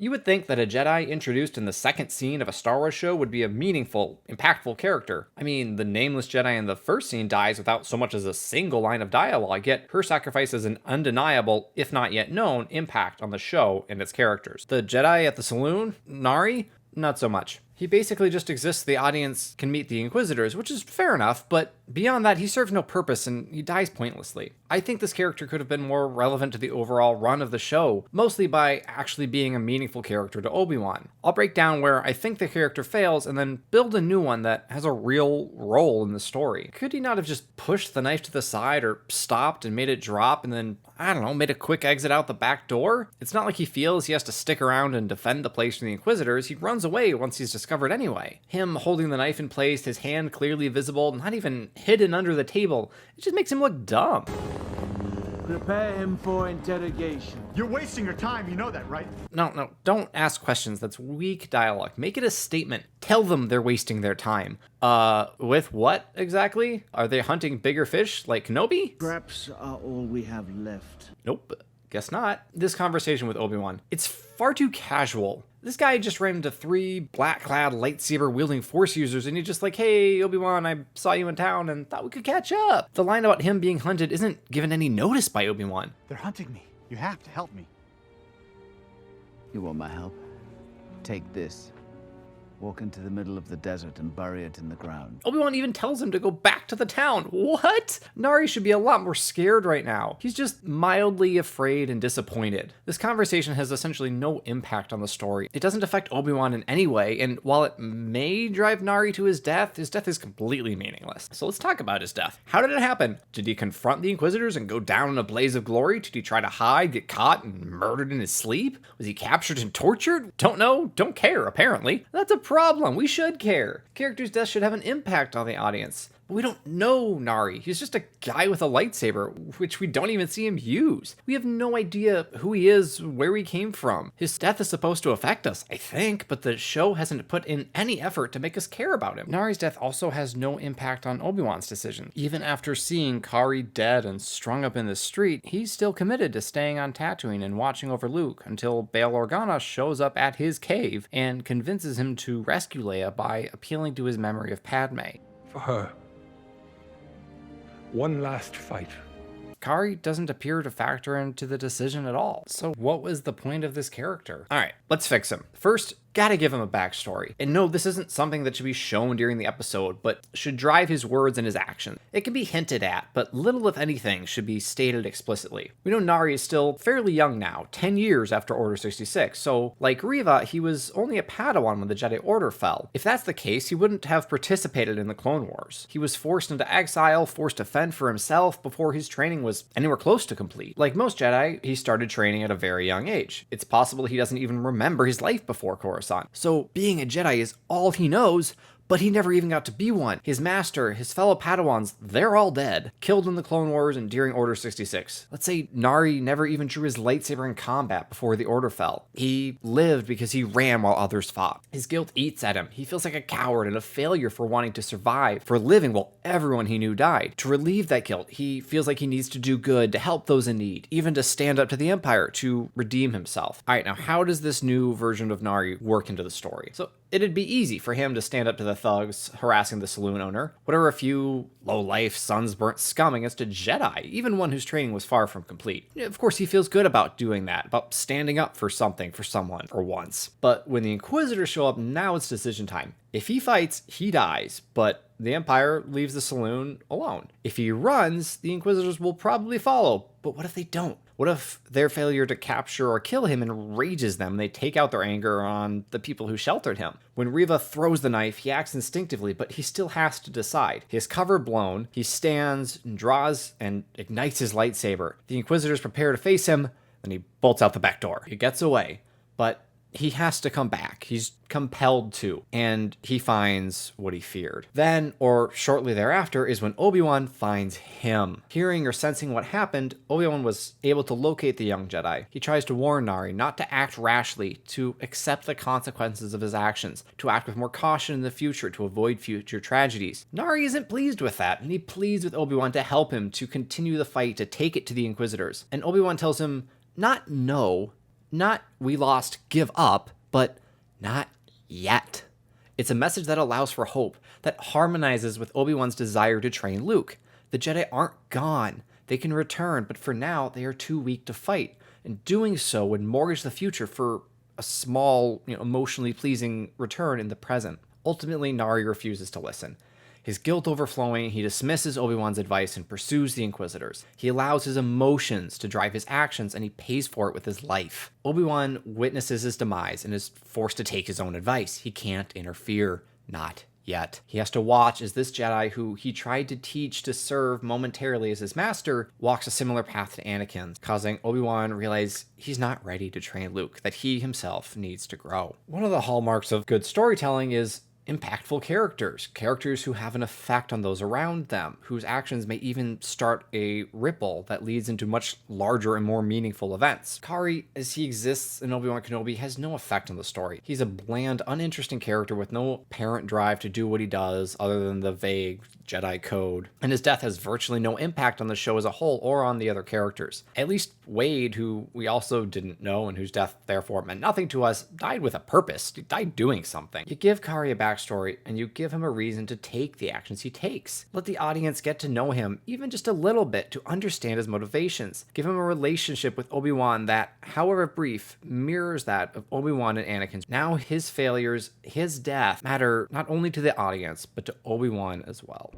You would think that a Jedi introduced in the second scene of a Star Wars show would be a meaningful, impactful character. I mean, the nameless Jedi in the first scene dies without so much as a single line of dialogue, yet her sacrifice has an undeniable, if not yet known, impact on the show and its characters. The Jedi at the saloon, Nari, not so much. He basically just exists so the audience can meet the Inquisitors, which is fair enough, but beyond that, he serves no purpose and he dies pointlessly. I think this character could have been more relevant to the overall run of the show, mostly by actually being a meaningful character to Obi-Wan. I'll break down where I think the character fails and then build a new one that has a real role in the story. Could he not have just pushed the knife to the side or stopped and made it drop and then, I don't know, made a quick exit out the back door? It's not like he feels he has to stick around and defend the place from the Inquisitors. He runs away once he's discovered anyway. Him holding the knife in place, his hand clearly visible, not even hidden under the table, it just makes him look dumb. Prepare him for interrogation. You're wasting your time, you know that, right? No, don't ask questions. That's weak dialogue. Make it a statement. Tell them they're wasting their time. With what exactly? Are they hunting bigger fish like Kenobi? Scraps are all we have left. Nope. Guess not. This conversation with Obi-Wan, it's far too casual. This guy just ran into 3 black-clad, lightsaber-wielding Force users, and he's just like, hey, Obi-Wan, I saw you in town and thought we could catch up. The line about him being hunted isn't given any notice by Obi-Wan. They're hunting me. You have to help me. You want my help? Take this. Walk into the middle of the desert and bury it in the ground. Obi-Wan even tells him to go back to the town. What? Nari should be a lot more scared right now. He's just mildly afraid and disappointed. This conversation has essentially no impact on the story. It doesn't affect Obi-Wan in any way, and while it may drive Nari to his death is completely meaningless. So let's talk about his death. How did it happen? Did he confront the Inquisitors and go down in a blaze of glory? Did he try to hide, get caught, and murdered in his sleep? Was he captured and tortured? Don't know, don't care, apparently. That's a problem. We should care. The character's death should have an impact on the audience. But we don't know Nari. He's just a guy with a lightsaber, which we don't even see him use. We have no idea who he is, where he came from. His death is supposed to affect us, I think, but the show hasn't put in any effort to make us care about him. Nari's death also has no impact on Obi-Wan's decision. Even after seeing Kari dead and strung up in the street, he's still committed to staying on Tatooine and watching over Luke until Bail Organa shows up at his cave and convinces him to rescue Leia by appealing to his memory of Padme. For her. One last fight. Kari doesn't appear to factor into the decision at all. So what was the point of this character? All right, let's fix him. First, gotta give him a backstory. And no, this isn't something that should be shown during the episode, but should drive his words and his actions. It can be hinted at, but little if anything should be stated explicitly. We know Nari is still fairly young now, 10 years after Order 66, so like Reva, he was only a Padawan when the Jedi Order fell. If that's the case, he wouldn't have participated in the Clone Wars. He was forced into exile, forced to fend for himself before his training was anywhere close to complete. Like most Jedi, he started training at a very young age. It's possible he doesn't even remember his life before Coruscant. So being a Jedi is all he knows, but he never even got to be one. His master, his fellow Padawans, they're all dead, killed in the Clone Wars and during Order 66. Let's say Nari never even drew his lightsaber in combat before the Order fell. He lived because he ran while others fought. His guilt eats at him. He feels like a coward and a failure for wanting to survive, for living while everyone he knew died. To relieve that guilt, he feels like he needs to do good, to help those in need, even to stand up to the Empire, to redeem himself. All right, now how does this new version of Nari work into the story? So it'd be easy for him to stand up to the thugs harassing the saloon owner. Whatever a few low-life, suns-burnt scum against a Jedi, even one whose training was far from complete. Of course, he feels good about doing that, about standing up for something, for someone, for once. But when the Inquisitors show up, now it's decision time. If he fights, he dies, but the Empire leaves the saloon alone. If he runs, the Inquisitors will probably follow. But what if they don't? What if their failure to capture or kill him enrages them? They take out their anger on the people who sheltered him. When Reva throws the knife, he acts instinctively, but he still has to decide. His cover blown, he stands and draws and ignites his lightsaber. The Inquisitors prepare to face him, then he bolts out the back door. He gets away, but he has to come back. He's compelled to, and he finds what he feared. Then, or shortly thereafter, is when Obi-Wan finds him. Hearing or sensing what happened, Obi-Wan was able to locate the young Jedi. He tries to warn Nari not to act rashly, to accept the consequences of his actions, to act with more caution in the future to avoid future tragedies. Nari isn't pleased with that, and he pleads with Obi-Wan to help him to continue the fight, to take it to the Inquisitors. And Obi-Wan tells him, not no, Not "we lost, give up," but "not yet." It's a message that allows for hope, that harmonizes with Obi-Wan's desire to train Luke. The Jedi aren't gone. They can return, but for now, they are too weak to fight. And doing so would mortgage the future for a small, emotionally pleasing return in the present. Ultimately, Nari refuses to listen. His guilt overflowing, he dismisses Obi-Wan's advice and pursues the Inquisitors. He allows his emotions to drive his actions, and he pays for it with his life. Obi-Wan witnesses his demise and is forced to take his own advice. He can't interfere. Not yet. He has to watch as this Jedi, who he tried to teach to serve momentarily as his master, walks a similar path to Anakin's, causing Obi-Wan realize he's not ready to train Luke, that he himself needs to grow. One of the hallmarks of good storytelling is impactful characters who have an effect on those around them, whose actions may even start a ripple that leads into much larger and more meaningful events. Kari, as he exists in Obi-Wan Kenobi, has no effect on the story. He's a bland, uninteresting character with no apparent drive to do what he does other than the vague Jedi code, and his death has virtually no impact on the show as a whole or on the other characters. At least Wade, who we also didn't know and whose death therefore meant nothing to us, died with a purpose. He died doing something. You give Kari a backstory and you give him a reason to take the actions he takes. Let the audience get to know him even just a little bit to understand his motivations. Give him a relationship with Obi-Wan that, however brief, mirrors that of Obi-Wan and Anakin. Now his failures, his death, matter not only to the audience, but to Obi-Wan as well.